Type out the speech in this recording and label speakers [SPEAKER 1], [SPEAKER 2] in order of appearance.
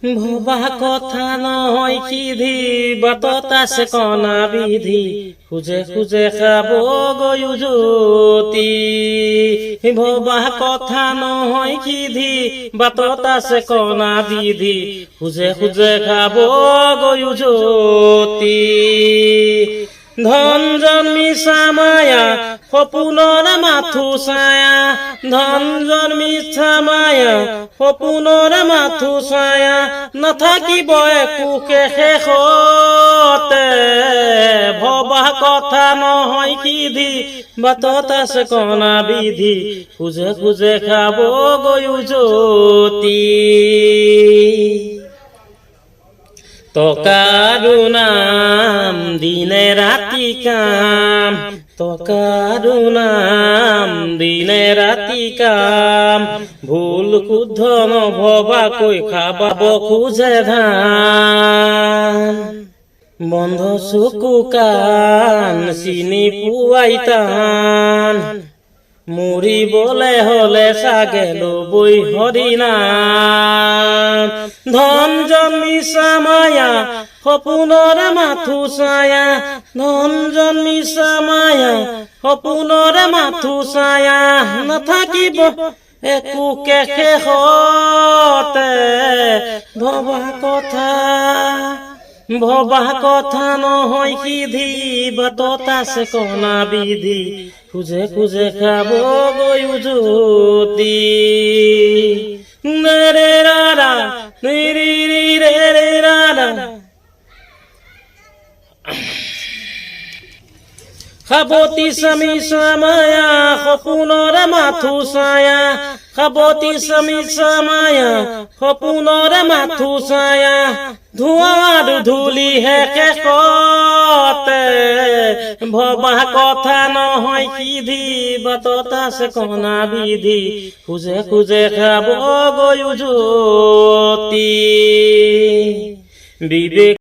[SPEAKER 1] ভবা কথা নহয় সিধি বাটত আছে কণা বিধি খুজে খুজে খাব গয়ু জ্যোতি ভবা কথা নহয় সিধি বাটত আছে কণা বিধি খুজে খুজে খাব গয়ু জ্যোতি ধন জন্মিছা মায়া সপোনৰ মাথো ছায়া ধন জন্মিছা মায়া সপোনৰ মাথো ছায়া নাথাকিব একোকে শেষতে ভবা কথা নহয় সিধি বাটত আছে কণা বিধি খুজে খুজে খাব গয়ু জ্যোতি টকাৰো নাম দিনে ৰাতি কাম টকাৰো নাম দিনে ৰাতি কাম ভুল শুদ্ধ নভবাকৈ খাবাব খোজে ধান বন্ধ চকু কাণ চিনি পোৱাই টান মৰিবলে হলে চাগে লবই হৰিনাম ধন জন্মিছা মায়া সপোনৰ মাথো ছায়া ধন জন্মিছা মায়া সপোনৰ মাথো ছায়া নাথাকিব একোকে শেষতে ভবা কথা নহয় সিধি বাটত আছে কণা বিধি খুজে খুজে খাব গয়ু জ্যোতি রে রা রে রে রে রা খাবতি স্বামীছা মায়া সপোনৰ মাথো ছায়া খাবতি স্বামীছা মায়া সপোনৰ মাথো ছায়া ধোঁৱাৰ ধূলিহে শেষতে ভবা কথা নহয় সিধি বাটত আছে কণা বিধি খুজে খুজে খাব গয়ু জ্যোতি বিবেক